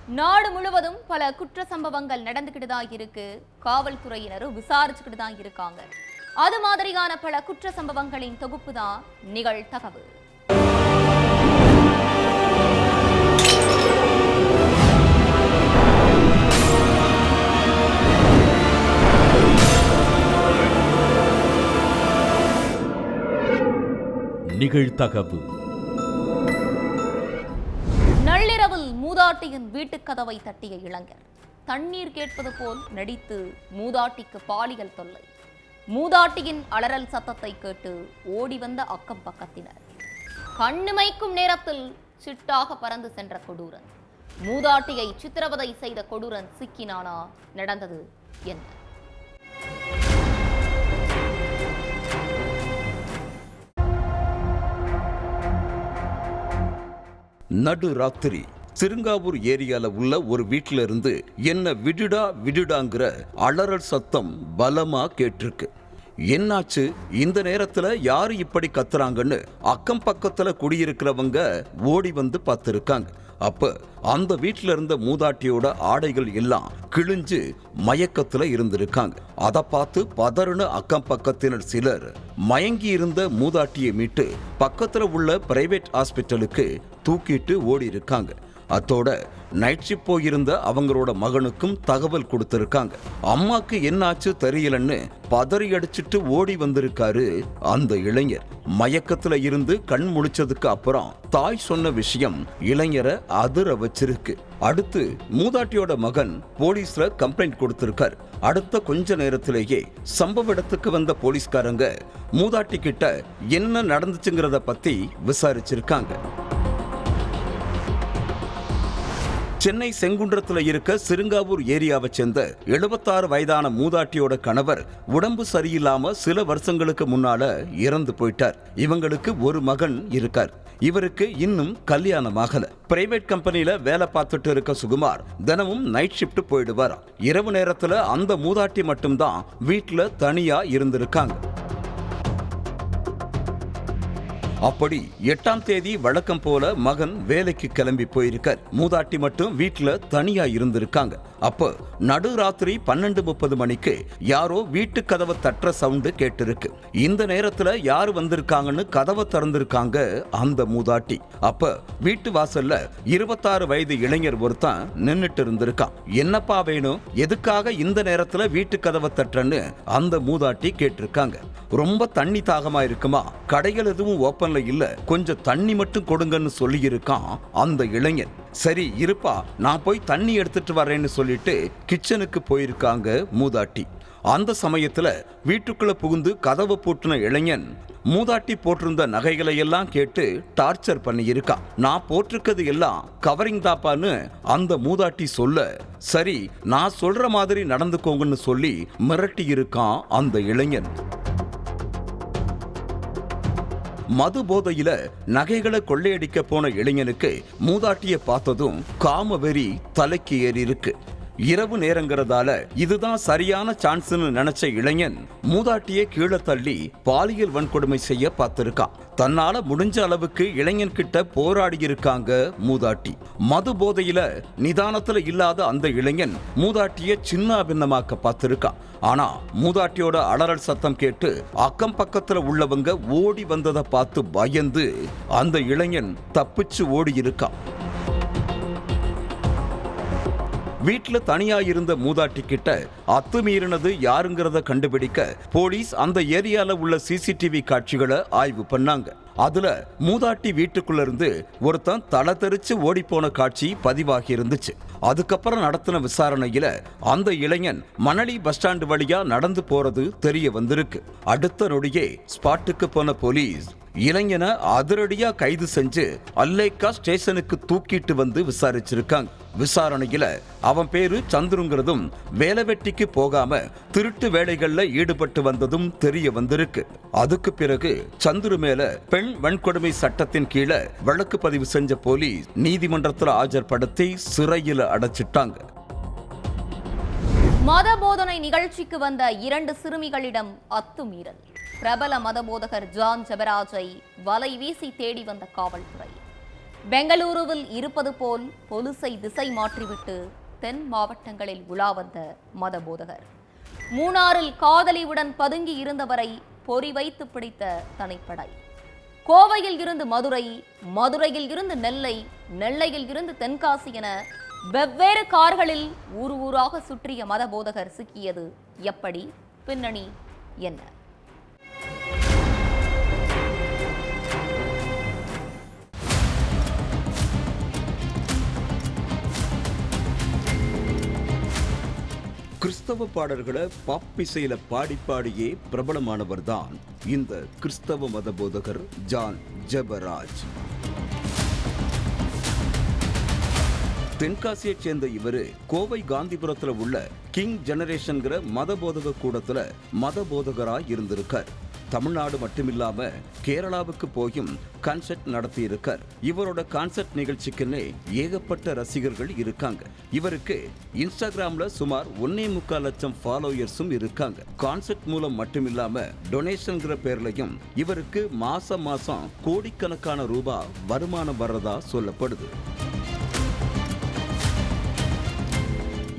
நாடு முழுவதும் பல குற்ற சம்பவங்கள் நடந்துகிட்டு தான் இருக்கு. காவல்துறையினரும் விசாரிச்சுக்கிட்டு தான் இருக்காங்க. அது மாதிரியான பல குற்ற சம்பவங்களின் தொகுப்பு தான் நிகழ்தகவு. நிகழ்தகவு. நள்ளிரவில் மூதாட்டியின் வீட்டுக் கதவை தட்டிய இளைஞர் தண்ணீர் கேட்பது போல் நடித்து மூதாட்டிக்கு பாலியல் தொல்லை. மூதாட்டியின் அலறல் சத்தத்தை கேட்டு ஓடி வந்த அக்கம் பக்கத்தினர். கண்ணுமைக்கும் நேரத்தில் சிட்டாக பறந்து சென்ற கொடூரன். மூதாட்டியை சித்திரவதை செய்த கொடூரன் சிக்கினானா? நடந்தது என்ன? நடு ராத்திரி சிறுங்காவூர் ஏரியால உள்ள ஒரு வீட்டில இருந்து என்ன விடுடாங்கிற அலறல் சத்தம் பலமா கேட்டிருக்கு. என்னாச்சு, இந்த நேரத்துல யாரு இப்படி கத்துறாங்கன்னு அக்கம் பக்கத்துல குடியிருக்கிறவங்க ஓடி வந்து பார்த்திருக்காங்க. அப்ப அந்த வீட்டில இருந்த மூதாட்டியோட ஆடைகள் எல்லாம் கிழிஞ்சு மயக்கத்துல இருந்திருக்காங்க. அதை பார்த்து பதறுன அக்கம் பக்கத்தினர் சிலர் மயங்கி இருந்த மூதாட்டியை மீட்டு பக்கத்துல உள்ள பிரைவேட் ஹாஸ்பிட்டலுக்கு தூக்கிட்டு ஓடி இருக்காங்க. அத்தோட நைட் ஷிஃப்ட் போயிருந்த அவங்களோட மகனுக்கும் தகவல் கொடுத்திருக்காங்க. அம்மாக்கு என்னாச்சு தெரியலன்னு பதறி அடிச்சிட்டு ஓடி வந்திருக்காரு அந்த இளைஞர். மயக்கத்துல இருந்து கண் முழிச்சதுக்கு அப்புறம் தாய் சொன்ன விஷயம் இளைஞரை அதிர வச்சிருக்கு. அடுத்து மூதாட்டியோட மகன் போலீஸ்ல கம்ப்ளைண்ட் கொடுத்திருக்காரு. அடுத்த கொஞ்ச நேரத்திலேயே சம்பவ இடத்துக்கு வந்த போலீஸ்காரங்க மூதாட்டி கிட்ட என்ன நடந்துச்சுங்கிறத பத்தி விசாரிச்சிருக்காங்க. சென்னை செங்குன்றத்துல இருக்க சிறுங்காவூர் ஏரியாவை சேர்ந்த 76 வயதான மூதாட்டியோட கணவர் உடம்பு சரியில்லாம சில வருஷங்களுக்கு முன்னால இறந்து போயிட்டார். இவங்களுக்கு ஒரு மகன் இருக்கார். இவருக்கு இன்னும் கல்யாணமாகல. பிரைவேட் கம்பெனில வேலை பார்த்துட்டு இருக்க சுகுமார் தினமும் நைட் ஷிஃப்ட் போயிடுவார். இரவு நேரத்துல அந்த மூதாட்டி மட்டும்தான் வீட்டுல தனியா இருந்திருக்காங்க. அப்படி 8ஆம் தேதி வழக்கம் போல மகன் வேலைக்கு கிளம்பி போயிருக்கார். மூதாட்டி மட்டும் வீட்டுல தனியா இருந்திருக்காங்க. அப்ப நடு ராத்திரி 12:30 மணிக்கு யாரோ வீட்டு கதவை தட்டுற சவுண்டு கேட்டிருக்கு. இந்த நேரத்துல யாரு வந்திருக்காங்கன்னு கதவை திறந்திருக்காங்க அந்த மூதாட்டி. அப்ப வீட்டு வாசல்ல 26 வயது இளைஞர் ஒருத்தன் நின்னுட்டு இருந்திருக்கான். என்னப்பா வேணும், எதுக்காக இந்த நேரத்துல வீட்டு கதவை தட்டுறன்னு அந்த மூதாட்டி கேட்டிருக்காங்க. ரொம்ப தண்ணி தாகமா இருக்குமா, கடைகள் எதுவும் ஓப்பன்ல இல்ல, கொஞ்சம் தண்ணி மட்டும் கொடுங்கன்னு சொல்லி இருக்கான் அந்த இளைஞன். சரி இருப்பா, நான் போய் தண்ணி எடுத்துட்டு வரேன்னு சொல்லிட்டு கிச்சனுக்கு போயிருக்காங்க மூதாட்டி. அந்த சமயத்துல வீட்டுக்குள்ள புகுந்து கதவை பூட்டின இளைஞன் மூதாட்டி போட்டிருந்த நகைகளை எல்லாம் கேட்டு டார்ச்சர் பண்ணி இருக்கான். நான் போட்டிருக்கிறது எல்லாம் கவரிங் தாப்பான்னு அந்த மூதாட்டி சொல்ல, சரி நான் சொல்ற மாதிரி நடந்துக்கோங்கன்னு சொல்லி மிரட்டி இருக்கான் அந்த இளைஞன். மது போதையில நகைகளை கொள்ளையடிக்க போன இளைஞனுக்கு மூதாட்டியை பார்த்ததும் காமவெறி தலைக்கு ஏறி இருக்கு. இரவு நேரங்கிறதால இதுதான் சரியான சான்ஸ்னு நினைச்ச இளைஞன் மூதாட்டியை கீழே தள்ளி பாலியல் வன்கொடுமை செய்ய பார்த்திருக்கான். தன்னால முடிஞ்ச அளவுக்கு இளைஞன் கிட்ட போராடி இருக்காங்க மூதாட்டி. மது போதையில நிதானத்துல இல்லாத அந்த இளைஞன் மூதாட்டியை சின்ன பின்னமாக்க பார்த்திருக்கான். ஆனா மூதாட்டியோட அலறல் சத்தம் கேட்டு அக்கம் பக்கத்துல உள்ளவங்க ஓடி வந்ததை பார்த்து பயந்து அந்த இளைஞன் தப்பிச்சு ஓடி இருக்கான். வீட்டுல தனியா இருந்த மூதாட்டி கிட்ட அத்துமீறினது யாருங்கிறத கண்டுபிடிக்க போலீஸ் அந்த ஏரியால உள்ள சிசிடிவி காட்சிகளை ஆய்வு பண்ணாங்க. அதுல மூதாட்டி வீட்டுக்குள்ள இருந்து ஒருத்தன் தலை தெரிச்சு ஓடி போன காட்சி பதிவாகி இருந்துச்சு. அதுக்கப்புறம் நடத்தின விசாரணையில அந்த இளைஞன் மணலி பஸ் ஸ்டாண்டு வழியா நடந்து போறது தெரிய வந்திருக்கு. அடுத்த நொடியே ஸ்பாட்டுக்கு போன போலீஸ் இளைஞனை அதிரடியா கைது செஞ்சு அல்லேக்கா ஸ்டேஷனுக்கு தூக்கிட்டு வந்து விசாரிச்சிருக்காங்க. விசாரணையில அவன் பேரு சந்துருங்கிறதும் வேலை வெட்டிக்கு போகாம திருட்டு வேலைகள்ல ஈடுபட்டு வந்ததும் தெரிய வந்திருக்கு. அதுக்கு பிறகு சந்துரு மேல பெண் வன்கொடுமை சட்டத்தின் கீழே வழக்கு பதிவு செஞ்ச போலீஸ் நீதிமன்றத்தில் ஆஜர்படுத்தி சிறையில் அடைச்சிட்டாங்க. மத போதனை நிகழ்ச்சிக்கு வந்த 2 சிறுமிகளிடம் அத்துமீறல். பிரபல மத போதகர் ஜான் ஜெபராஜை வலை வீசி தேடி வந்த காவல்துறை. பெங்களூருவில் இருப்பது போல் பொலிசை திசை மாற்றிவிட்டு தென் மாவட்டங்களில் உலா வந்த மதபோதகர். மூணாறில் காதலியுடன் பதுங்கி இருந்தவரை பொறி வைத்து பிடித்த தனிப்படை. கோவையில் இருந்து மதுரை, மதுரையில் இருந்து நெல்லை, நெல்லையில் இருந்து தென்காசி என வெவ்வேறு கார்களில் ஊர் ஊராக சுற்றிய மதபோதகர் சிக்கியது எப்படி? பின்னணி என்ன? கிறிஸ்தவ பாடல்களை பாப் இசையில பாடி பாடியே பிரபலமானவர் தான் இந்த கிறிஸ்தவ மத போதகர் ஜான் ஜெபராஜ். தென்காசியைச் சேர்ந்த இவரு கோவை காந்திபுரத்துல உள்ள கிங் ஜெனரேஷன்கிற மத போதக கூடத்துல மத போதகராய் இருந்திருக்கார். தமிழ்நாடு மட்டுமில்லாம கேரளாவுக்கு போயும் கான்சர்ட் நடத்தியிருக்கார். இவரோட கான்சர்ட் நிகழ்ச்சிக்குன்னு ஏகப்பட்ட ரசிகர்கள் இருக்காங்க. இவருக்கு இன்ஸ்டாகிராம்ல சுமார் 1.25 லட்சம் ஃபாலோயர்ஸும் இருக்காங்க. கான்சர்ட் மூலம் மட்டுமில்லாம டொனேஷன்கிற பேர்லயும் இவருக்கு மாசம் கோடிக்கணக்கான ரூபாய் வருமானம் வர்றதா சொல்லப்படுது.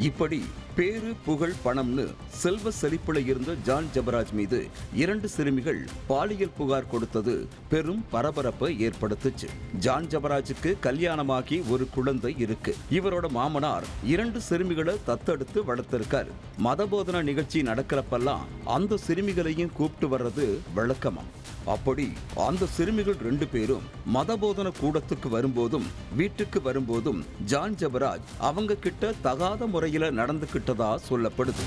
இப்படி பேரு புகழ் பணம்னு செல்வ செழிப்புல இருந்த ஜான் ஜெபராஜ் மீது 2 சிறுமிகள் பாலியல் புகார் கொடுத்தது பெரும் பரபரப்பை ஏற்படுத்துச்சு. ஜான் ஜெபராஜுக்கு கல்யாணமாகி ஒரு குழந்தை இருக்கு. இவரோட மாமனார் 2 சிறுமிகளை தத்தெடுத்து வளர்த்திருக்காரு. மதபோதன நிகழ்ச்சி நடக்கிறப்பெல்லாம் அந்த சிறுமிகளையும் கூப்பிட்டு வர்றது வழக்கமா. அப்படி அந்த சிறுமிகள் 2 பேரும் மதபோதன கூடத்துக்கு வரும்போதும் வீட்டுக்கு வரும்போதும் ஜான் ஜெபராஜ் அவங்க கிட்ட தகாத முறையில நடந்துகிட்டதா சொல்லப்படுது.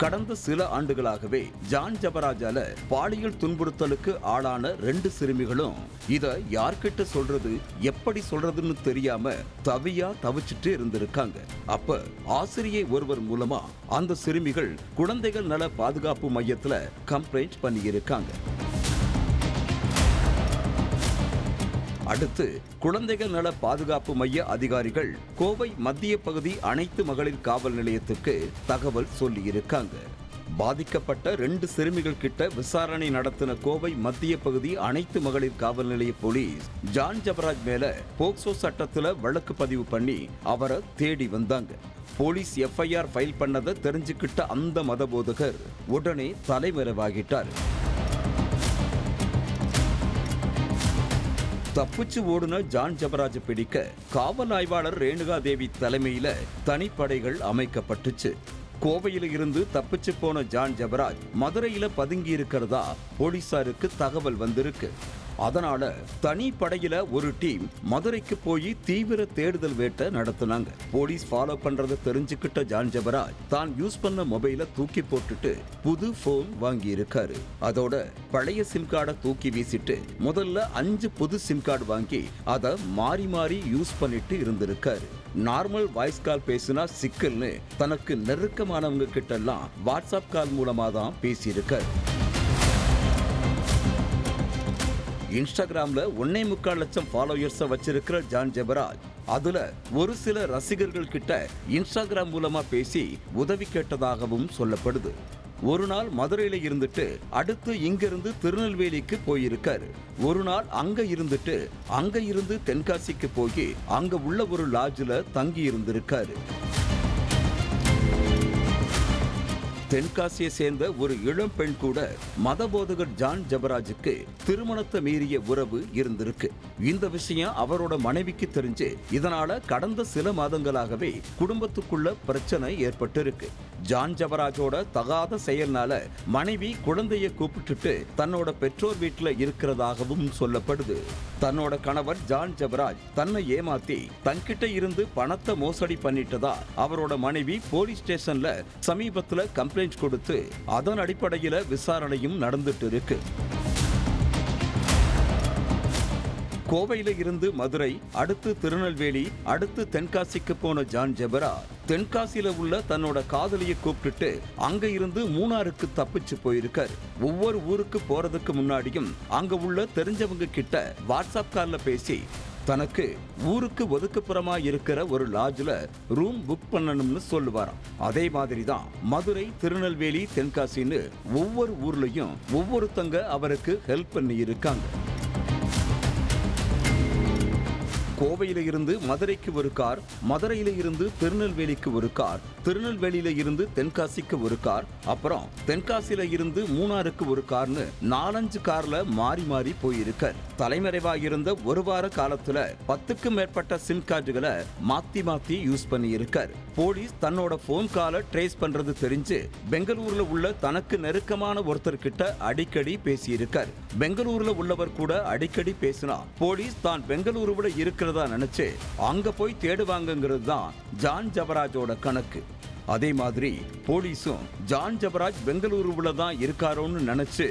கடந்த சில ஆண்டுகளாகவே ஜான் ஜெபராஜால பாலியல் துன்புறுத்தலுக்கு ஆளான 2 சிறுமிகளும் இத யார்கிட்ட சொல்றது எப்படி சொல்றதுன்னு தெரியாம தவிச்சிட்டு இருந்திருக்காங்க. அப்ப ஆசிரியை ஒருவர் மூலமா அந்த சிறுமிகள் குழந்தைகள் நல பாதுகாப்பு மையத்துல கம்ப்ளைண்ட் பண்ணியிருக்காங்க. அடுத்து குழந்தைகள் நல பாதுகாப்பு மைய அதிகாரிகள் கோவை மத்திய பகுதி அனைத்து மகளிர் காவல் நிலையத்துக்கு தகவல் சொல்லியிருக்காங்க. பாதிக்கப்பட்ட 2 சிறுமிகள் கிட்ட விசாரணை நடத்தின கோவை மத்திய பகுதி அனைத்து மகளிர் காவல் நிலைய போலீஸ் ஜான் ஜெபராஜ் மேல போக்சோ சட்டத்துல வழக்கு பதிவு பண்ணி அவரை தேடி வந்தாங்க. போலீஸ் எஃப்ஐஆர் ஃபைல் பண்ணதை தெரிஞ்சுக்கிட்ட அந்த மதபோதகர் உடனே தலைமறைவாகிட்டார். தப்பிச்சு ஓடுன ஜான் ஜெபராஜ் பிடிக்க காவல் ஆய்வாளர் ரேணுகா தேவி தலைமையில தனிப்படைகள் அமைக்கப்பட்டுச்சு. கோவையில இருந்து தப்பிச்சு போன ஜான் ஜெபராஜ் மதுரையில பதுங்கி இருக்கிறதா போலீசாருக்கு தகவல் வந்திருக்கு. அதனால தனி படையில ஒரு டீம் மதுரைக்கு போய் தீவிர தேடுதல் வேட்டை நடத்தினாங்க. போலீஸ் ஃபாலோ பண்றதை தெரிஞ்சுக்கிட்ட ஜான் ஜெபராஜ் தான் யூஸ் பண்ண மொபைலை தூக்கி போட்டுட்டு புது போன் வாங்கி இருக்காரு. அதோட பழைய சிம் கார்டை தூக்கி வீசிட்டு முதல்ல 5 புது சிம் கார்டு வாங்கி அதை மாறி யூஸ் பண்ணிட்டு இருந்திருக்காரு. நார்மல் வாய்ஸ் கால் பேசினா சிக்கல்னு தனக்கு நெருக்கமானவங்க கிட்ட எல்லாம் வாட்ஸ்அப் கால் மூலமா தான் பேசியிருக்காரு. இன்ஸ்டாகிராம்ல 1.25 லட்சம் ஃபாலோயர்ஸை வச்சிருக்கிற ஜான் ஜெபராஜ் அதுல ஒரு சில ரசிகர்கள் கிட்ட இன்ஸ்டாகிராம் மூலமா பேசி உதவி கேட்டதாகவும் சொல்லப்படுது. ஒரு நாள் மதுரையில இருந்துட்டு அடுத்து இங்கிருந்து திருநெல்வேலிக்கு போயிருக்காரு. ஒரு நாள் அங்க இருந்து தென்காசிக்கு போய் அங்க உள்ள ஒரு லாட்ஜில் தங்கி இருந்திருக்காரு. தென்காசியை சேர்ந்த ஒரு இளம் பெண் கூட மதபோதகர் ஜான் ஜெபராஜுக்கு திருமணத்தை மீறிய உறவு இருந்திருக்கு. இந்த விஷயம் அவரோட மனைவிக்கு தெரிஞ்சு இதனால கடந்த சில மாதங்களாகவே குடும்பத்துக்குள்ள பிரச்சனை ஏற்பட்டிருக்கு. ஜான் ஜெபராஜோட தகாத செயல்னால மனைவி குழந்தைய கூப்பிட்டுட்டு தன்னோட பெற்றோர் வீட்டுல இருக்கிறதாகவும் சொல்லப்படுது. தன்னோட கணவர் ஜான் ஜெபராஜ் தன்னை ஏமாத்தி தன்கிட்ட இருந்து பணத்தை மோசடி பண்ணிட்டதா அவரோட மனைவி போலீஸ் ஸ்டேஷன்ல சமீபத்துல கம்ப்ளைண்ட் கொடுத்து அதன் அடிப்படையில விசாரணையும் நடந்துட்டு இருக்கு. கோவையில இருந்து மதுரை, அடுத்து திருநெல்வேலி, அடுத்து தென்காசிக்கு போன ஜான் ஜெபராஜ் தென்காசியில உள்ள தன்னோட காதலியை கூப்பிட்டுட்டு அங்க இருந்து மூணாருக்கு தப்பிச்சு போயிருக்காரு. ஒவ்வொரு ஊருக்கு போறதுக்கு முன்னாடியும் அங்க உள்ள தெரிஞ்சவங்க கிட்ட வாட்ஸ்அப் கால்ல பேசி தனக்கு ஊருக்கு ஒதுக்குப்புறமா இருக்கிற ஒரு லாட்ஜ்ல ரூம் புக் பண்ணணும்னு சொல்லுவாராம். அதே மாதிரி தான் மதுரை, திருநெல்வேலி, தென்காசின்னு ஒவ்வொரு ஊர்லயும் ஒவ்வொருத்தங்க அவருக்கு ஹெல்ப் பண்ணி இருக்காங்க. கோவையில இருந்து மதுரைக்கு ஒரு கார், மதுரையில இருந்து திருநெல்வேலிக்கு ஒரு கார், திருநெல்வேலியில இருந்து தென்காசிக்கு ஒரு கார், அப்புறம் தென்காசியில இருந்து மூணாருக்கு ஒரு கார்னு 4-5 கார்ல மாறி மாறி போயிருக்கார். தலைமறைவாக இருந்த ஒரு வார காலத்துல 10க்கும் மேற்பட்ட சிம் கார்டுகளை மாத்தி மாத்தி யூஸ் பண்ணி இருக்கார். போலீஸ் தன்னோட போன் காலை ட்ரேஸ் பண்றது தெரிஞ்சு பெங்களூர்ல உள்ள தனக்கு நெருக்கமான ஒருத்தர் கிட்ட அடிக்கடி பேசியிருக்கார். பெங்களூர்ல உள்ளவர் கூட அடிக்கடி பேசினா போலீஸ் தான் பெங்களூருல இருக்கிறதா நினைச்சு அங்க போய் தேடுவாங்கிறது தான் ஜான் ஜபராஜோட கணக்கு. அதே மாதிரி போலீஸும் ஜான் ஜபராஜ் பெங்களூருல தான் இருக்காரோன்னு நினைச்சு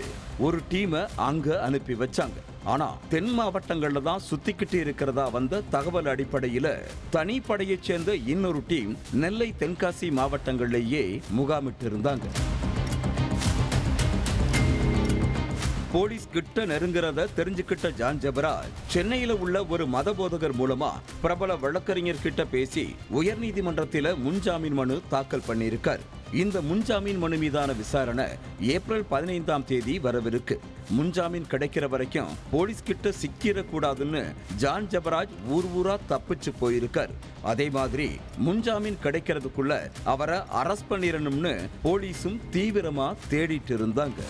ஒரு டீமை அங்க அனுப்பி வச்சாங்க. ஆனா தென் மாவட்டங்கள்ல தான் சுத்திக்கிட்டு இருக்கிறதா வந்த தகவல் அடிப்படையில தனிப்படையைச் சேர்ந்த இன்னொரு டீம் நெல்லை, தென்காசி மாவட்டங்களிலேயே முகாமிட்டு இருந்தாங்க. போலீஸ் கிட்ட நெருங்கிறத தெரிஞ்சுக்கிட்ட ஜான் ஜபராஜ் சென்னையில உள்ள ஒரு மத போதகர் மூலமா பிரபல வழக்கறிஞர் கிட்ட பேசி உயர்நீதிமன்றத்தில முன்ஜாமீன் மனு தாக்கல் பண்ணியிருக்கார். இந்த முன்ஜாமீன் மனு மீதான விசாரணை ஏப்ரல் 15ஆம் தேதி வரவிருக்கு. முன்ஜாமீன் கிடைக்கிற வரைக்கும் போலீஸ் கிட்ட சிக்கிடக்கூடாதுன்னு ஜான் ஜபராஜ் ஊரா தப்பிச்சு போயிருக்கார். அதே மாதிரி முன்ஜாமீன் கிடைக்கிறதுக்குள்ள அவரை அரெஸ்ட் பண்ணிடணும்னு போலீஸும் தீவிரமா தேடிட்டு இருந்தாங்க.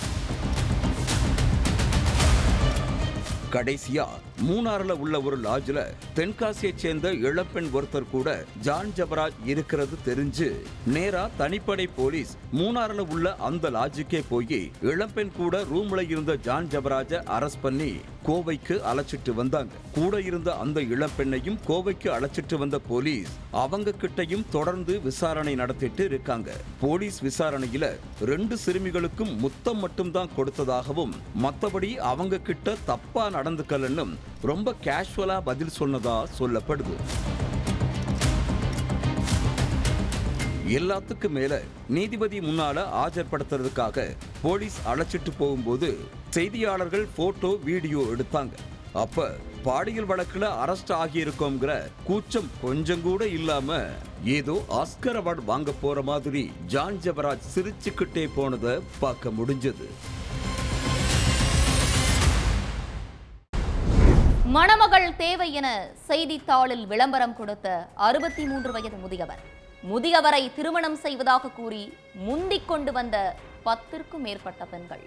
கடைசியா மூணாறுல உள்ள ஒரு லாட்ஜ்ல தென்காசியை சேர்ந்த இளப்பெண் ஒருத்தர் கூட ஜான் ஜபராஜ் இருக்கிறது தெரிஞ்சு நேரா தனிப்படை போலீஸ் மூணாறுல உள்ள அந்த லாட்ஜுக்கே போய் இளப்பெண் கூட ரூம்ல இருந்த ஜான் ஜபராஜை அரெஸ்ட் பண்ணி கோவைக்கு அழைச்சிட்டு வந்தாங்க. கூட இருந்த அந்த இளப்பெண்ணையும் கோவைக்கு அழைச்சிட்டு வந்த போலீஸ் அவங்க கிட்டையும் தொடர்ந்து விசாரணை நடத்திட்டு இருக்காங்க. போலீஸ் விசாரணையில 2 சிறுமிகளுக்கும் முத்தம் மட்டும்தான் கொடுத்ததாகவும் மத்தபடி அவங்க கிட்ட தப்பா நடந்துக்கலன்னும் ரொம்ப கேஷுவலா பதில் சொன்னதா சொல்லப்படுது. எல்லாத்துக்கும் மேல நீதிபதி முன்னால ஆஜர்படுத்துறதுக்காக போலீஸ் அழைச்சிட்டு போகும்போது செய்தியாளர்கள் போட்டோ, வீடியோ எடுத்தாங்க. அப்ப பாலியல் வழக்குல அரெஸ்ட் ஆகியிருக்கோங்கிற கூச்சம் கொஞ்சம் கூட இல்லாம ஏதோ ஆஸ்கர் அவார்டு வாங்க போற மாதிரி ஜான் ஜபராஜ் சிரிச்சுக்கிட்டே போனதை பார்க்க முடிஞ்சது. மணமகள் தேவை என செய்தித்தாளில் விளம்பரம் கொடுத்த 63 வயது முதியவரை திருமணம் செய்வதாக கூறி முந்திக் கொண்டு வந்த 10க்கும் மேற்பட்ட பெண்கள்.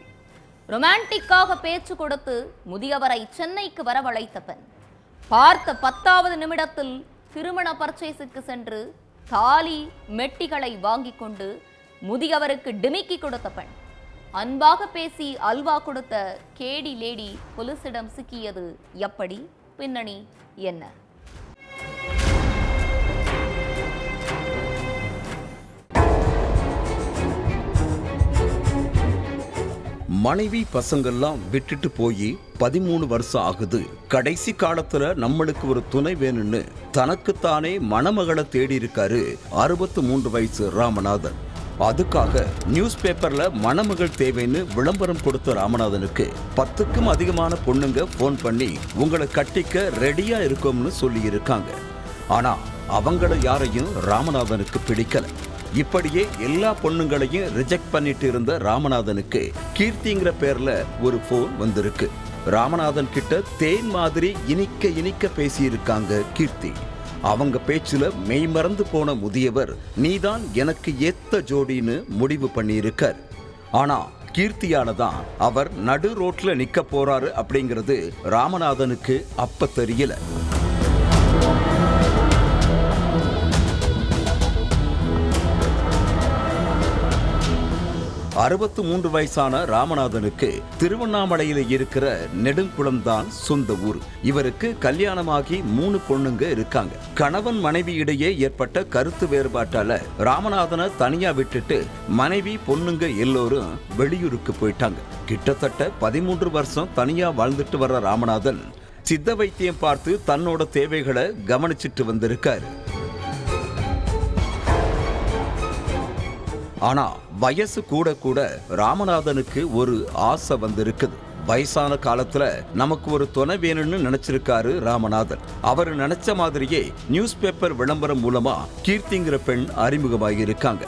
ரொமான்டிக்காக பேச்சு கொடுத்து முதியவரை சென்னைக்கு வரவழைத்த பெண். பார்த்த 10வது நிமிடத்தில் திருமண பர்ச்சேஸுக்கு சென்று தாலி மெட்டிகளை வாங்கி கொண்டு முதியவருக்கு டிமிக்கி கொடுத்த பெண். அன்பாக பேசி அல்வா கொடுத்த கேடி லேடி போலீசிடம் சிக்கியது எப்படி? பின்னணி என்ன? மனைவி பசங்கள்லாம் விட்டுட்டு போய் 13 வருஷம் ஆகுது. கடைசி காலத்துல நம்மளுக்கு ஒரு துணை வேணும்னு தனக்குத்தானே மணமகளை தேடி இருக்காரு 63 வயசு ராமநாதன். அதுக்காக நியூஸ் பேப்பர்ல மணமகள் தேவைன்னு விளம்பரம் கொடுத்த ராமநாதனுக்கு 10க்கும் அதிகமான பொண்ணுங்க போன் பண்ணி உங்களை கட்டிக்க ரெடியா இருக்கோம்னு சொல்லி இருக்காங்க. ஆனா அவங்கள யாரையும் ராமநாதனுக்கு பிடிக்கல. இப்படியே எல்லா பொண்ணுங்களையும் ரிஜெக்ட் பண்ணிட்டு இருந்த ராமநாதனுக்கு கீர்த்திங்கிற பேர்ல ஒரு போன் வந்திருக்கு. ராமநாதன் கிட்ட தேன் மாதிரி இனிக்க பேசியிருக்காங்க கீர்த்தி. அவங்க பேச்சுல மெய் மறந்து போன முதியவர் நீதான் எனக்கு ஏத்த ஜோடின்னு முடிவு பண்ணியிருக்கார். ஆனா கீர்த்தியால தான் அவர் நடு ரோட்ல நிக்க போறாரு அப்படிங்கிறது ராமநாதனுக்கு அப்ப தெரியல. 63 வயசான ராமநாதனுக்கு திருவண்ணாமலையில இருக்கிற நெடுங்குளம் தான் சொந்த ஊர். இவருக்கு கல்யாணமாகி 3 பொண்ணுங்க இருக்காங்க. கணவன் மனைவி இடையே ஏற்பட்ட கருத்து வேறுபாட்டால ராமநாதனை தனியா விட்டுட்டு மனைவி பொண்ணுங்க எல்லோரும் வெளியூருக்கு போயிட்டாங்க. கிட்டத்தட்ட 13 வருஷம் தனியா வாழ்ந்துட்டு வர்ற ராமநாதன் சித்த வைத்தியம் பார்த்து தன்னோட தேவைகளை கவனிச்சிட்டு வந்திருக்காரு. ஆனா வயசு கூட ராமநாதனுக்கு ஒரு ஆசை வந்திருக்குது. வயசான காலத்துல நமக்கு ஒரு துணை வேணும்னு நினைச்சிருக்காரு ராமநாதன். அவர் நினைச்ச மாதிரியே நியூஸ் பேப்பர் விளம்பரம் மூலமா கீர்த்திங்கிற பெண் அறிமுகமாகி இருக்காங்க.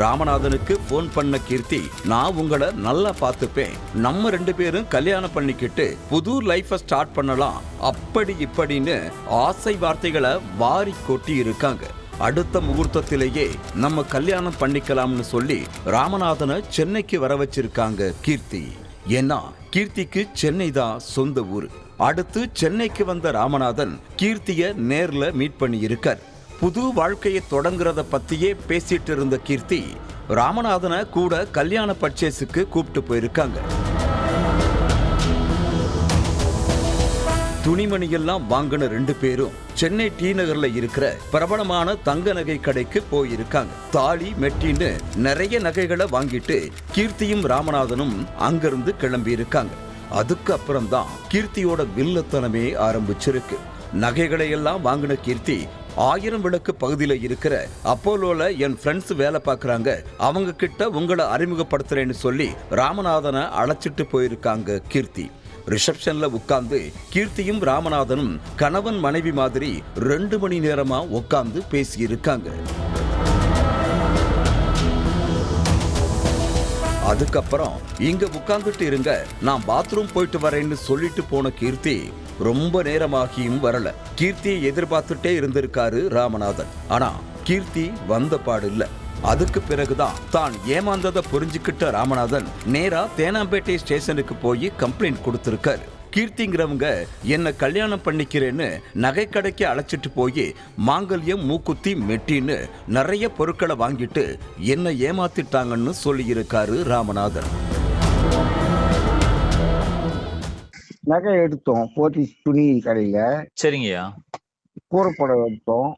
ராமநாதனுக்கு போன் பண்ண கீர்த்தி, நான் உங்களை நல்லா பார்த்துப்பேன், நம்ம 2 பேரும் கல்யாணம் பண்ணிக்கிட்டு புது லைஃப ஸ்டார்ட் பண்ணலாம், அப்படி இப்படின்னு ஆசை வார்த்தைகளை வாரி கொட்டி இருக்காங்க. அடுத்த முகூர்த்தத்திலேயே நம்ம கல்யாணம் பண்ணிக்கலாம்னு சொல்லி ராமநாதனை சென்னைக்கு வர வச்சிருக்காங்க கீர்த்தி. ஏன்னா கீர்த்திக்கு சென்னை தான் சொந்த ஊர். அடுத்து சென்னைக்கு வந்த ராமநாதன் கீர்த்திய நேர்ல மீட் பண்ணி இருக்கார். புது வாழ்க்கையை தொடங்குறத பத்தியே பேசிட்டு இருந்த கீர்த்தி ராமநாதனை கூட கல்யாண பர்ச்சேஸுக்கு கூப்பிட்டு போயிருக்காங்க. துணிமணியெல்லாம் வாங்கின 2 பேரும் சென்னை டி நகர்ல இருக்கிற பிரபலமான தங்க நகை கடைக்கு போயிருக்காங்க. தாலி மெட்டின்னு நிறைய நகைகளை வாங்கிட்டு கீர்த்தியும் ராமநாதனும் அங்கிருந்து கிளம்பி இருக்காங்க. அதுக்கு அப்புறம் தான் கீர்த்தியோட வில்லத்தனமே ஆரம்பிச்சிருக்கு. நகைகளை எல்லாம் வாங்கின கீர்த்தி 1000 விளக்கு பகுதியில இருக்கிற அப்போலோல என் ஃப்ரெண்ட்ஸ் வேலை பார்க்கறாங்க, அவங்க கிட்ட உங்களை அறிமுகப்படுத்துறேன்னு சொல்லி ராமநாதனை அழைச்சிட்டு போயிருக்காங்க கீர்த்தி. ரிசப்ஷன்ல உட்கார்ந்து கீர்த்தியும் ராமநாதனும் கணவன் மனைவி மாதிரி 2 மணி நேரமா உட்கார்ந்து பேசி இருக்காங்க. அதுக்கப்புறம் இங்க உட்கார்ந்துட்டு இருங்க, நான் பாத்ரூம் போயிட்டு வரேன்னு சொல்லிட்டு போன கீர்த்தி ரொம்ப நேரமாகியும் வரல. கீர்த்தியை எதிர்பார்த்துட்டே இருந்திருக்காரு ராமநாதன். ஆனா கீர்த்தி வந்த பாடு இல்ல. அதுக்கு பிறகுதான் தான் ஏமாந்ததை புரிஞ்சுக்கிட்ட ராமநாதன் நேரா தேனாம்பேட்டை ஸ்டேஷனுக்கு போய் கம்ப்ளைண்ட் கொடுத்திருக்காரு. கீர்த்திங்கிறவங்க என்ன கல்யாணம் பண்ணிக்கிறேன்னு நகைக்கடைக்கு அழைச்சிட்டு போய் மாங்கல்யம், மூக்குத்தி, மெட்டின்னு நிறைய பொருட்களை வாங்கிட்டு என்ன ஏமாத்திட்டாங்கன்னு சொல்லியிருக்காரு ராமநாதன். நகை எடுத்தோம் போத்தீஸ் துணி கடையில. சரிங்கய்யா. கூரைப்படம் எடுத்தோம்.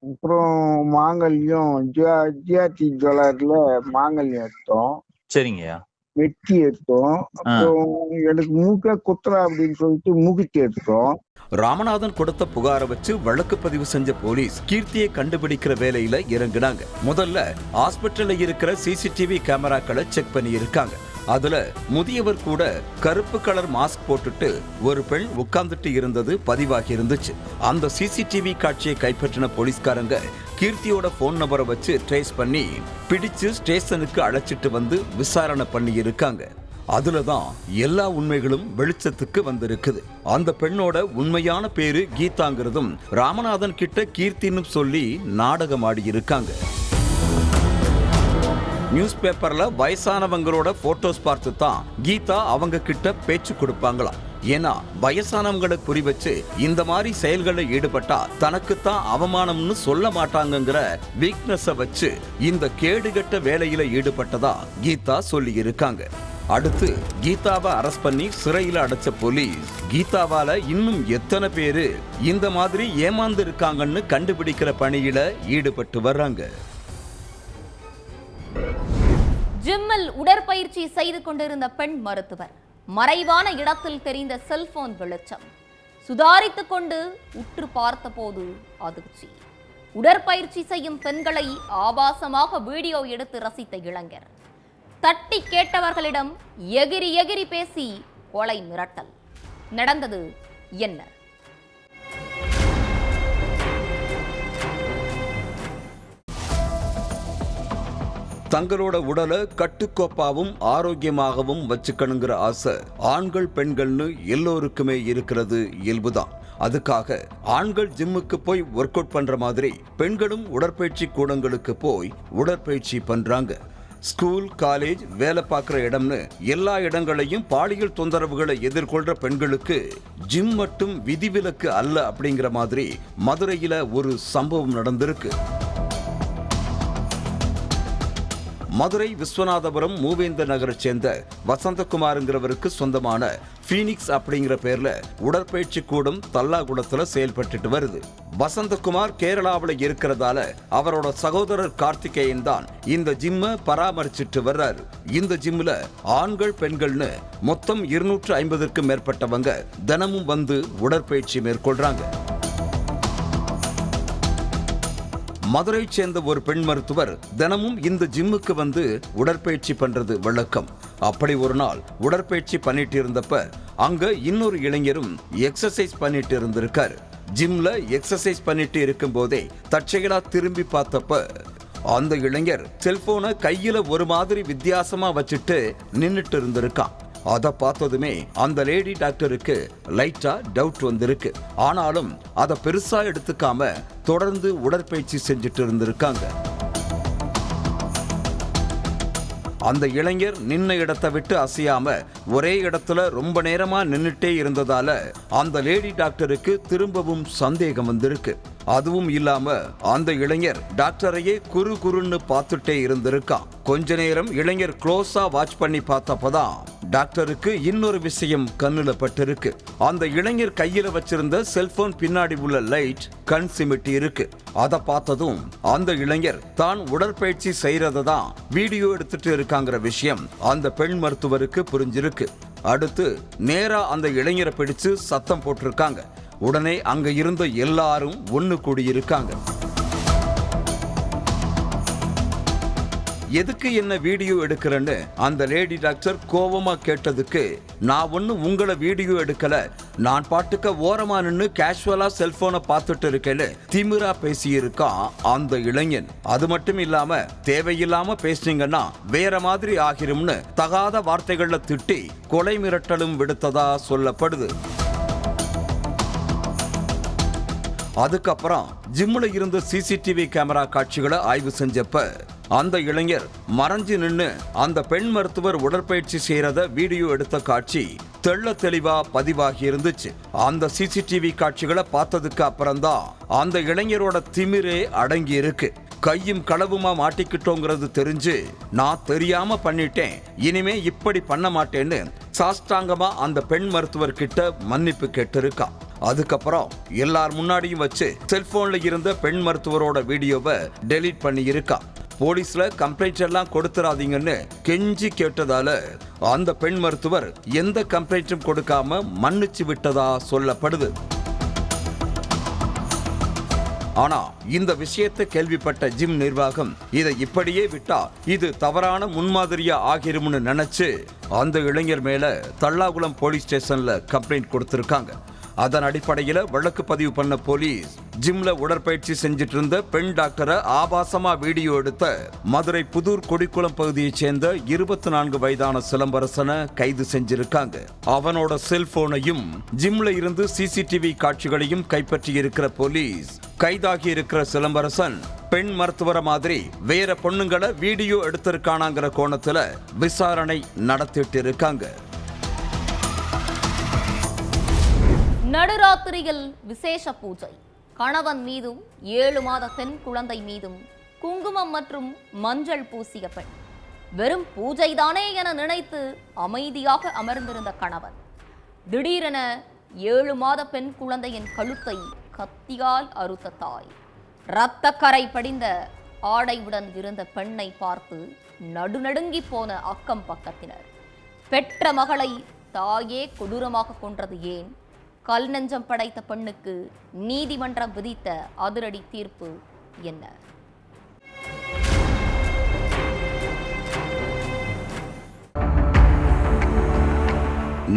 அப்புறம் மாங்கல்யம் ஜிஆர்டி ஜுவல்லர்ல மாங்கல்யம் எடுத்தோம். சரிங்கய்யா. வெட்டி எடுத்தோம். அப்புறம் எனக்கு மூக்க குத்துறா அப்படின்னு சொல்லிட்டு மூக்குத்தி எடுத்தோம். ராமநாதன் கொடுத்த புகாரை வச்சு வழக்கு பதிவு செஞ்ச போலீஸ் கீர்த்தியை கண்டுபிடிக்கிற வேலையில இறங்குனாங்க. முதல்ல ஹாஸ்பிட்டல்ல இருக்கிற சிசிடிவி கேமராக்களை செக் பண்ணி இருக்காங்க. அதுல முதியவர் கூட கருப்பு கலர் மாஸ்க் போட்டுட்டு ஒரு பெண் உட்கார்ந்துட்டு இருந்தது பதிவாகி இருந்துச்சு. அந்த சிசிடிவி காட்சியை கைப்பற்றின போலீஸ்காரங்க கீர்த்தியோட போன் நம்பரை வச்சு ட்ரேஸ் பண்ணி பிடிச்சு ஸ்டேஷனுக்கு அழைச்சிட்டு வந்து விசாரணை பண்ணி இருக்காங்க. அதுலதான் எல்லா உண்மைகளும் வெளிச்சத்துக்கு வந்திருக்குது. அந்த பெண்ணோட உண்மையான பேரு கீதாங்கிறதும் ராமநாதன் கிட்ட கீர்த்தின்னு சொல்லி நாடகமாடி இருக்காங்க. நியூஸ் பேப்பர்ல வயசானவங்களோட போட்டோஸ் பார்த்து தான் கீதா அவங்க கிட்ட பேச்சு கொடுப்பாங்களாம். ஏன்னா வயசானவங்களை குறி வச்சு இந்த மாதிரி செயல்களில் ஈடுபட்டா தனக்குத்தான் அவமானம்னு சொல்ல மாட்டாங்கிற வீக்னஸ வச்சு இந்த கேடுகட்ட வேலையில ஈடுபட்டதா கீதா சொல்லி இருக்காங்க. அடுத்து கீதாவை அரெஸ்ட் பண்ணி சிறையில அடைச்ச போலீஸ் கீதாவால இன்னும் எத்தனை பேரு இந்த மாதிரி ஏமாந்து இருக்காங்கன்னு கண்டுபிடிக்கிற பணியில ஈடுபட்டு வர்றாங்க. ஜிம்மில் உடற்பயிற்சி செய்து கொண்டிருந்த பெண் மருத்துவர் மறைவான இடத்தில் தெரிந்த செல்போன் வெளிச்சம். சுதாரித்துக் கொண்டு உற்று பார்த்தபோது அதிர்ச்சி. உடற்பயிற்சி செய்யும் பெண்களை ஆபாசமாக வீடியோ எடுத்து ரசித்த இளைஞர் தட்டி கேட்டவர்களிடம் எகிரி எகிரி பேசி கொலை மிரட்டல். நடந்தது என்ன? தங்களோட உடலை கட்டுக்கோப்பாவும் ஆரோக்கியமாகவும் வச்சுக்கணுங்கிற ஆசை ஆண்கள் பெண்கள்னு எல்லோருக்குமே இருக்கிறது இயல்புதான். அதுக்காக ஆண்கள் ஜிம்முக்கு போய் ஒர்க் அவுட் பண்ற மாதிரி பெண்களும் உடற்பயிற்சி கூடங்களுக்கு போய் உடற்பயிற்சி பண்றாங்க. ஸ்கூல், காலேஜ், வேலை பார்க்குற இடம்னு எல்லா இடங்களையும் பாலியல் தொந்தரவுகளை எதிர்கொள்ற பெண்களுக்கு ஜிம் மட்டும் விதிவிலக்கு அல்ல அப்படிங்கிற மாதிரி மதுரையில ஒரு சம்பவம் நடந்திருக்கு. மதுரை விஸ்வநாதபுரம் மூவேந்தர் நகரை சேர்ந்த வசந்தகுமாருங்கிறவருக்கு சொந்தமான ஃபீனிக்ஸ் அப்படிங்கிற பேர்ல உடற்பயிற்சி கூடம் தல்லாகுளத்துல செயல்பட்டு வருது. வசந்தகுமார் கேரளாவில் இருக்கிறதால அவரோட சகோதரர் கார்த்திகேயன் தான் இந்த ஜிம்மை பராமரிச்சுட்டு வர்றாரு. இந்த ஜிம்ல ஆண்கள் பெண்கள்னு மொத்தம் 250க்கும் மேற்பட்டவங்க தினமும் வந்து உடற்பயிற்சி மேற்கொள்றாங்க. மதுரை சேர்ந்த ஒரு பெண் மருத்துவர் தினமும் இந்த ஜிம்முக்கு வந்து உடற்பயிற்சி பண்றது வழக்கம். அப்படி ஒரு நாள் உடற்பயிற்சி பண்ணிட்டு இருந்தப்ப அங்க இன்னொரு இளைஞரும் எக்ஸசைஸ் பண்ணிட்டு இருந்திருக்காரு. ஜிம்ல எக்ஸசைஸ் பண்ணிட்டு இருக்கும் போதே தற்செயலா திரும்பி பார்த்தப்ப அந்த இளைஞர் செல்போனை கையில ஒரு மாதிரி வித்தியாசமா வச்சுட்டு நின்னுட்டு இருந்திருக்கான். அதை பார்த்ததுமே அந்த லேடி டாக்டருக்கு லைட்டா டவுட் வந்திருக்கு. ஆனாலும் அதை பெருசா எடுத்துக்காம தொடர்ந்து உடற்பயிற்சி செஞ்சுட்டு இருந்திருக்காங்க. அந்த இளைஞர் நின்ன இடத்தை விட்டு அசையாம ஒரே இடத்துல ரொம்ப நேரமா நின்னுட்டே இருந்ததால அந்த லேடி டாக்டருக்கு திரும்பவும் சந்தேகம் வந்திருக்கு. அதுவும் இல்லாம அந்த இளைஞர் டாக்டரையே குறுன்னு பார்த்துட்டே இருந்திருக்கான். கொஞ்ச நேரம் இளைஞர் க்ளோஸா வாட்ச் பண்ணி பார்த்தப்பதான் டாக்டருக்கு இன்னொரு விஷயம் கண்ணுல பட்டிருக்கு. அந்த இளைஞர் கையில வச்சிருந்த செல்போன் பின்னாடி உள்ள லைட் கண் சிமிட்டி இருக்கு. அதை பார்த்ததும் அந்த இளைஞர் தான் உடற்பயிற்சி செய்யறதான் வீடியோ எடுத்துட்டு இருக்காங்கிற விஷயம் அந்த பெண் மருத்துவருக்கு புரிஞ்சிருக்கு. அடுத்து நேரா அந்த இளைஞரை பிடிச்சு சத்தம் போட்டிருக்காங்க. உடனே அங்க இருந்த எல்லாரும் ஒண்ணு கூடியிருக்காங்க. எதுக்கு என்ன வீடியோ எடுக்கிறேன்னு அந்த லேடி டாக்டர் கோவமா கேட்டதுக்கு, நான் ஒண்ணு உங்களை வீடியோ எடுக்கல, நான் பாட்டுக்க ஓரமா நின்னு கேஷுவலா செல்போனை பார்த்துட்டு இருக்கேன்னு திமிரா பேசியிருக்கான் அந்த இளைஞன். அது மட்டும் இல்லாம தேவையில்லாம பேசுனீங்கன்னா வேற மாதிரி ஆகிரும்னு தகாத வார்த்தைகள்ல திட்டி கொலை மிரட்டலும் விடுத்ததா சொல்லப்படுது. அதுக்கப்புறம் ஜிம்ல இருந்த சிசிடிவி கேமரா காட்சிகளை ஆய்வு செஞ்சப்ப அந்த இளைஞர் மறைஞ்சு நின்னு அந்த பெண் மருத்துவர் உடற்பயிற்சி செய்யறத வீடியோ எடுத்த காட்சி தெள்ள தெளிவா பதிவாகி இருந்துச்சு. அந்த சிசிடிவி காட்சிகளை பார்த்ததுக்கு அப்புறம்தான் அந்த இளைஞரோட திமிரே அடங்கி இருக்கு. கையும் களவுமா மாட்டிக்கிட்டோங்கிறது தெரிஞ்சு நான் தெரியாம பண்ணிட்டேன், இனிமே இப்படி பண்ண மாட்டேன்னு சாஷ்டாங்கமா அந்த பெண் மருத்துவர் கிட்ட மன்னிப்பு கேட்டிருக்கா. அதுக்கப்புறம் எல்லார் முன்னாடியும் வச்சு செல்போன்ல இருந்த பெண் மருத்துவரோட வீடியோவை டெலீட் பண்ணி இருக்கா. போலீஸ்ல கம்ப்ளைண்ட் எல்லாம் கொடுத்துறாதீங்கன்னு கெஞ்சி கேட்டதால அந்த பெண் மருத்துவர் எந்த கம்ப்ளைண்ட்டும் கொடுக்காம மன்னிச்சு விட்டதா சொல்லப்படுது. ஆனா இந்த விஷயத்தை கேள்விப்பட்ட ஜிம் நிர்வாகம் இதை இப்படியே விட்டா இது தவறான முன்மாதிரியா ஆகிரும்னு நினைச்சு அந்த இளைஞர் மேல தல்லாகுளம் போலீஸ் ஸ்டேஷன்ல கம்ப்ளைண்ட் கொடுத்திருக்காங்க. அதன் அடிப்படையில வழக்கு பதிவு பண்ண போலீஸ் ஜிம்ல உடற்பயிற்சி செஞ்சிட்டு இருந்த பெண் டாக்டரை ஆபாசமா வீடியோ எடுத்த மதுரை புதூர் கொடிக்குளம் பகுதியைச் சேர்ந்த 24 வயதான சிலம்பரசனை கைது செஞ்சிருக்காங்க. அவனோட செல்போனையும் ஜிம்ல இருந்து சிசிடிவி காட்சிகளையும் கைப்பற்றி இருக்கிற போலீஸ் கைதாகி இருக்கிற சிலம்பரசன் பெண் மருத்துவர மாதிரி வேற பொண்ணுங்களை வீடியோ எடுத்திருக்கானாங்கிற கோணத்துல விசாரணை நடத்திட்டு இருக்காங்க. நடுராத்திரியில் விசேஷ பூஜை. கணவன் மீதும் 7 மாத பெண் குழந்தை மீதும் குங்குமம் மற்றும் மஞ்சள் பூசிய பெண். வெறும் பூஜைதானே என நினைத்து அமைதியாக அமர்ந்திருந்த கணவன் திடீரென 7 மாத பெண் குழந்தையின் கழுத்தை கத்தியால் அறுத்த தாய். இரத்தக்கரை படிந்த ஆடையுடன் இருந்த பெண்ணை பார்த்து நடுநடுங்கி போன அக்கம் பக்கத்தினர். பெற்ற மகளை தாயே கொடூரமாக கொன்றது ஏன்? கல் நெஞ்சம் படைத்த பெண்ணுக்கு நீதிமன்றம் விதித்த அதிரடி தீர்ப்பு என்ன?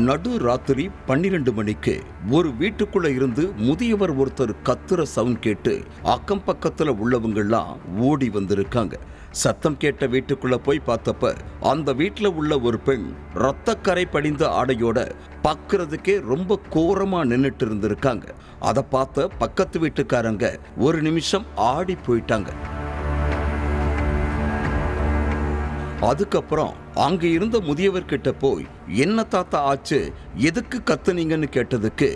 நடு ராத்திரி 12 மணிக்கு ஒரு வீட்டுக்குள்ள இருந்து முதியவர் ஒருத்தர் கத்துற சவுண்ட் கேட்டு அக்கம் பக்கத்துல உள்ளவங்கெல்லாம் ஓடி வந்திருக்காங்க. சத்தம் கேட்ட வீட்டுக்குள்ள போய் பார்த்தப்ப அந்த வீட்டுல உள்ள ஒரு பெண் இரத்தக்கரை படிந்த ஆடையோட பார்க்கறதுக்கே ரொம்ப கோரமா நின்னுட்டு இருந்திருக்காங்க. அதை பார்த்த பக்கத்து வீட்டுக்காரங்க ஒரு நிமிஷம் ஆடி போயிட்டாங்க. அதுக்கப்புறம் அங்க இருந்த முதியவர் கிட்ட போய், என்ன தாத்தா ஆச்சு, எதுக்கு கத்துனீங்கன்னு கேட்டதுக்கு,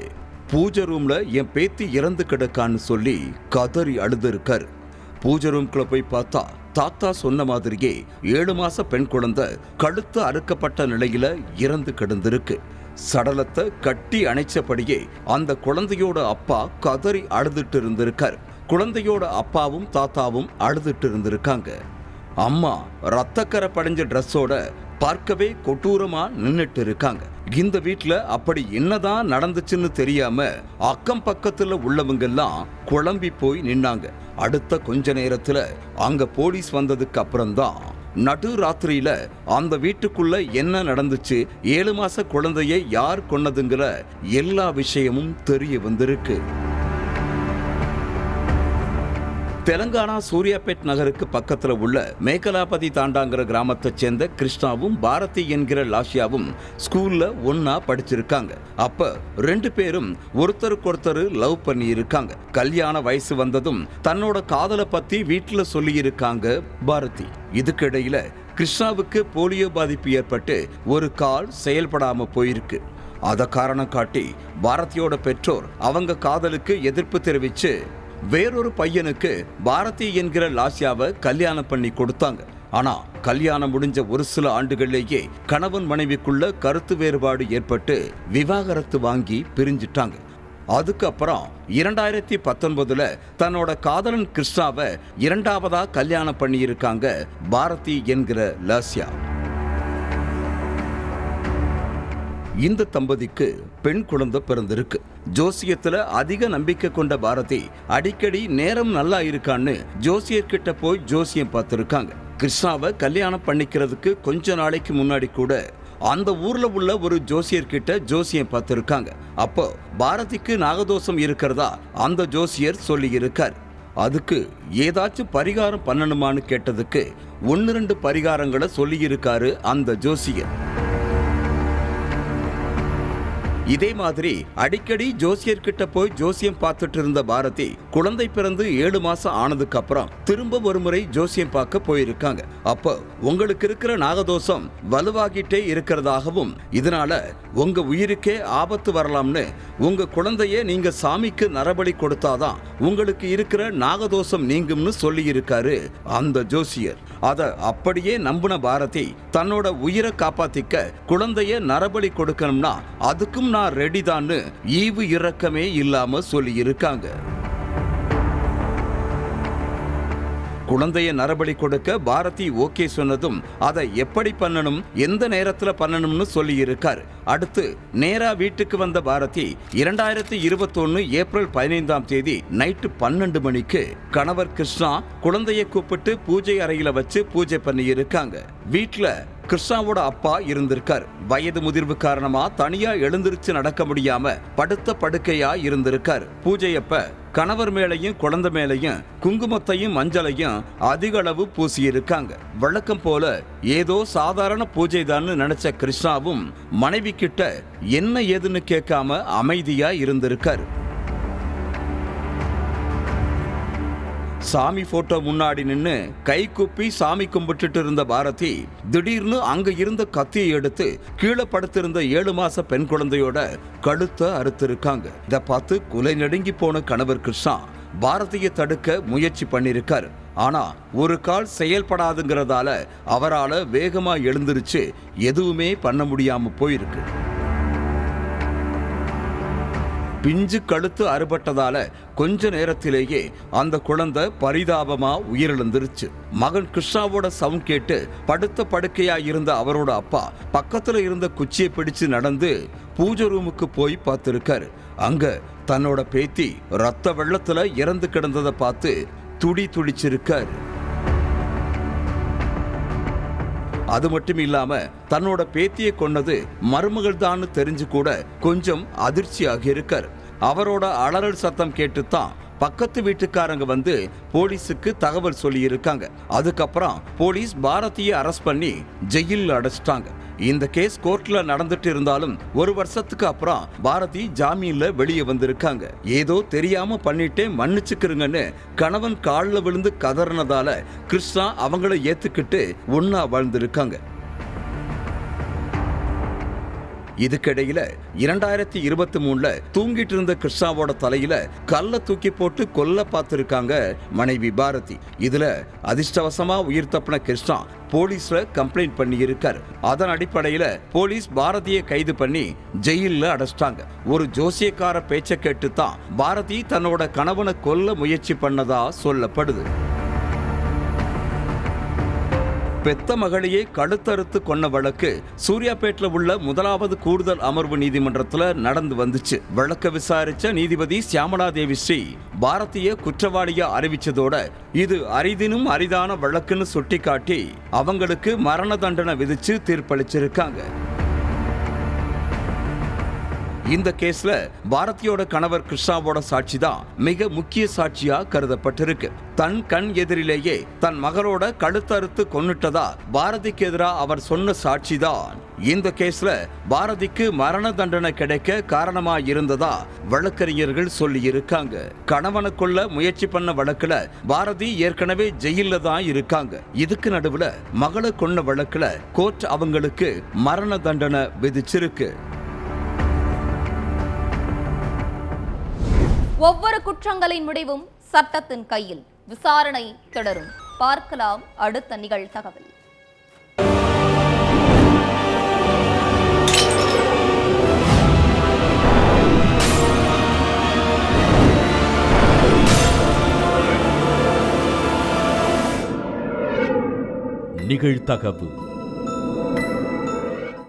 பூஜை ரூம்ல என் பேத்தி இறந்து கிடக்கான்னு சொல்லி கதறி அழுது இருக்காரு. பூஜை ரூம்குள்ள போய் பார்த்தா தாத்தா சொன்ன மாதிரியே 7 மாச பெண் குழந்தை கழுத்து அறுக்கப்பட்ட நிலையில இறந்து கிடந்திருக்கு. சடலத்தை கட்டி அணைச்சபடியே அந்த குழந்தையோட அப்பா கதறி அழுதுட்டு இருந்திருக்காரு. குழந்தையோட அப்பாவும் தாத்தாவும் அழுதுட்டு இருந்திருக்காங்க. அம்மா ரத்தக்கரை படைஞ்ச ட்ரெஸ்ஸோட பார்க்கவே கொடூரமா நின்னுட்டு இருக்காங்க. இந்த வீட்டுல அப்படி என்னதான் நடந்துச்சுன்னு தெரியாம அக்கம் பக்கத்துல உள்ளவங்க எல்லாம் குழம்பி போய் நின்னாங்க. அடுத்த கொஞ்ச நேரத்துல அங்க போலீஸ் வந்ததுக்கு அப்புறம்தான் நடு ராத்திரியில அந்த வீட்டுக்குள்ள என்ன நடந்துச்சு, 7 மாச குழந்தையை யார் கொன்னதுங்கிற எல்லா விஷயமும் தெரிய வந்திருக்கு. தெலங்கானா சூர்யாபேட் நகருக்கு பக்கத்துல உள்ள மேகலாபதி தாண்டாங்கிற கிராமத்தைச் சேர்ந்த கிருஷ்ணாவும் பாரதி என்கிற லாஷியாவும் ஸ்கூல்ல ஒன்னா படிச்சிருக்காங்க. அப்ப 2 பேரும் ஒருத்தருக்கொருத்தர் லவ் பண்ணி இருக்காங்க. கல்யாண வயசு வந்ததும் தன்னோட காதலை பத்தி வீட்டுல சொல்லி இருக்காங்க பாரதி. இதுக்கிடையில கிருஷ்ணாவுக்கு போலியோ பாதிப்பு ஏற்பட்டு ஒரு கால் செயல்படாம போயிருக்கு. அத காரணம் காட்டி பாரதியோட பெற்றோர் அவங்க காதலுக்கு எதிர்ப்பு தெரிவிச்சு வேறொரு பையனுக்கு பாரதி என்கிற லாஷியாவை கல்யாணம் பண்ணி கொடுத்தாங்க. ஆனா கல்யாணம் முடிஞ்ச ஒரு சில ஆண்டுகளிலேயே கணவன் மனைவிக்குள்ள கருத்து வேறுபாடு ஏற்பட்டு விவாகரத்து வாங்கி பிரிஞ்சிட்டாங்க. அதுக்கப்புறம் 2019 தன்னோட காதலன் கிருஷ்ணாவை 2ஆவதா கல்யாணம் பண்ணியிருக்காங்க பாரதி என்கிற லாஷியா. இந்த தம்பதிக்கு பெண் குழந்தை பிறந்திருக்கு. ஜோசியத்துல அதிக நம்பிக்கை கொண்ட பாரதி அடிக்கடி நேரம் நல்லா இருக்கான்னு ஜோசியர்கிட்ட போய் ஜோசியம் பார்த்திருக்காங்க. கிருஷ்ணாவை கல்யாணம் பண்ணிக்கிறதுக்கு கொஞ்ச நாளைக்கு முன்னாடி கூட அந்த ஊர்ல உள்ள ஒரு ஜோசியர்கிட்ட ஜோசியம் பார்த்திருக்காங்க. அப்போ பாரதிக்கு நாகதோஷம் இருக்கிறதா அந்த ஜோசியர் சொல்லி இருக்கார். அதுக்கு ஏதாச்சும் பரிகாரம் பண்ணணுமான்னு கேட்டதுக்கு 1-2 பரிகாரங்களை சொல்லி இருக்காரு அந்த ஜோசியர். இதே மாதிரி அடிக்கடி ஜோசியர்கிட்ட போய் ஜோசியம் பார்த்துட்டு இருந்த பாரதி குழந்தை பிறந்து 7 மாசம் ஆனதுக்கு அப்புறம் திரும்ப ஒரு முறை ஜோசியம் பார்க்க போயிருக்காங்க. அப்போ உங்களுக்கு இருக்கிற நாகதோஷம் வலுவாகிட்டே இருக்கிறதாகவும் இதனால உங்க உயிருக்கே ஆபத்து வரலாம்னு உங்க குழந்தைய நீங்க சாமிக்கு நரபலி கொடுத்தாதான் உங்களுக்கு இருக்கிற நாகதோஷம் நீங்கும்னு சொல்லி இருக்காரு அந்த ஜோசியர். அத அப்படியே நம்பின பாரதி தன்னோட உயிரை காப்பாத்திக்க குழந்தைய நரபலி கொடுக்கணும்னா அதுக்கும் நான் ரெடிதான்னு ஈவு இரக்கமே இல்லாம சொல்லி இருக்காங்க. குழந்தைய நரபலி கொடுக்க பாரதி ஓகே சொன்னதும் அதை எப்படி பண்ணணும் எந்த நேரத்துல பண்ணணும்னு சொல்லி இருக்காரு. அடுத்து நேரா வீட்டுக்கு வந்த பாரதி 2021 ஏப்ரல் 15ஆம் தேதி நைட்டு 12 மணிக்கு கணவர் கிருஷ்ணா குழந்தைய கூப்பிட்டு பூஜை அறையில வச்சு பூஜை பண்ணி இருக்காங்க. வீட்டுல கிருஷ்ணாவோட அப்பா இருந்திருக்கார். வயது முதிர்வு காரணமா தனியா எழுந்திருச்சு நடக்க முடியாம படுத்த படுக்கையா இருந்திருக்கார். பூஜையப்ப கணவர் மேலையும் குழந்தை மேலையும் குங்குமத்தையும் மஞ்சளையும் அதிக அளவு பூசியிருக்காங்க. வழக்கம் போல ஏதோ சாதாரண பூஜை தான் நினைச்ச கிருஷ்ணாவும் மனைவி கிட்ட என்ன ஏதுன்னு கேட்காம அமைதியா இருந்திருக்காரு. சாமி போட்டோ முன்னாடி நின்னு கை குப்பி சாமி கும்பிட்டு இருந்த பாரதி திடீர்னு அங்க இருந்த கத்தியை எடுத்து கீழே படுத்திருந்த 7 மாச பெண் குழந்தையோட கழுத்தை அறுத்திருக்காங்க. இத பார்த்து குலை நடுங்கி போன கணவர் கிருஷ்ணா பாரதியை தடுக்க முயற்சி பண்ணிருக்காரு. ஆனா ஒரு கால் செயல்படாதுங்கிறதால அவரால் வேகமா எழுந்திருச்சு எதுவுமே பண்ண முடியாம போயிருக்கு. பிஞ்சு கழுத்து அறுபட்டதால கொஞ்ச நேரத்திலேயே அந்த குழந்தை பரிதாபமா உயிரிழந்துருச்சு. மகன் கிருஷ்ணாவோட சவுண்ட் கேட்டு படுத்த படுக்கையா இருந்த அவரோட அப்பா பக்கத்துல இருந்த குச்சியை பிடிச்சு நடந்து பூஜை ரூமுக்கு போய் பார்த்திருக்காரு. அங்க தன்னோட பேத்தி ரத்த வெள்ளத்துல இறந்து கிடந்ததை பார்த்து துடிச்சிருக்காரு. அது மட்டும் இல்லாம தன்னோட பேத்தியை கொன்னது மருமகள் தான் தெரிஞ்சு கூட கொஞ்சம் அதிர்ச்சியாகி இருக்கார். அவரோட அலறல் சத்தம் கேட்டுத்தான் பக்கத்து வீட்டுக்காரங்க வந்து போலீஸுக்கு தகவல் சொல்லி இருக்காங்க. அதுக்கப்புறம் போலீஸ் பாரதியை அரெஸ்ட் பண்ணி ஜெயிலில் அடைச்சிட்டாங்க. இந்த கேஸ் கோர்ட்ல நடந்துட்டு இருந்தாலும் 1 வருஷத்துக்கு அப்புறம் பாரதி ஜாமீன்ல வெளியே வந்திருக்காங்க. ஏதோ தெரியாம பண்ணிட்டே மன்னிச்சுக்கிறங்கன்னு கணவன் காலில் விழுந்து கதறினதால கிருஷ்ணா அவங்கள ஏத்துக்கிட்டு ஒன்னா வாழ்ந்திருக்காங்க. இதுக்கிடையில 2023 தூங்கிட்டு இருந்த கிருஷ்ணாவோட தலையில கல்ல தூக்கி போட்டு கொல்ல பார்த்திருக்காங்க மனைவி பாரதி. இதுல அதிர்ஷ்டவசமா உயிர் தப்பின கிருஷ்ணா போலீஸ்ல கம்ப்ளைண்ட் பண்ணி இருக்காரு. அதன் அடிப்படையில போலீஸ் பாரதியை கைது பண்ணி ஜெயில அடைச்சிட்டாங்க. ஒரு ஜோசியக்கார பேச்சை கேட்டுத்தான் பாரதி தன்னோட கணவனை கொல்ல முயற்சி பண்ணதா சொல்லப்படுது. பெத்த மகளையே கழுத்தறுத்து கொன்ன வழக்கு சூர்யாபேட்ல உள்ள 1வது கூடுதல் அமர்வு நீதிமன்றத்துல நடந்து வந்துச்சு. வழக்க விசாரிச்ச நீதிபதி சியாமலா தேவி ஸ்ரீ பாரதிய குற்றவாளியா அறிவிச்சதோட இது அரிதினும் அரிதான வழக்குன்னு சுட்டிக்காட்டி அவங்களுக்கு மரண தண்டனை விதிச்சு தீர்ப்பளிச்சிருக்காங்க. இந்த கேஸ்ல பாரதியோட கணவர் கிருஷ்ணாவோட சாட்சி தான் மிக முக்கிய சாட்சியா கருதப்பட்டிருக்கு. தன் கண் எதிரிலேயே தன் மகளோட கழுத்தறுத்து கொன்னுட்டதா பாரதிக்கு எதிராக அவர் சொன்ன சாட்சி தான் இந்த கேஸ்ல பாரதிக்கு மரண தண்டனை கிடைக்க காரணமா இருந்ததா வழக்கறிஞர்கள் சொல்லி இருக்காங்க. கணவனை கொல்ல முயற்சி பண்ண வழக்குல பாரதி ஏற்கனவே ஜெயில தான் இருக்காங்க. இதுக்கு நடுவுல மகளை கொன்ன வழக்குல கோர்ட் அவங்களுக்கு மரண தண்டனை விதிச்சிருக்கு. ஒவ்வொரு குற்றங்களின் முடிவும் சட்டத்தின் கையில். விசாரணை தொடரும். பார்க்கலாம் அடுத்த நிகழ்தகவல். நிகழ்தகவு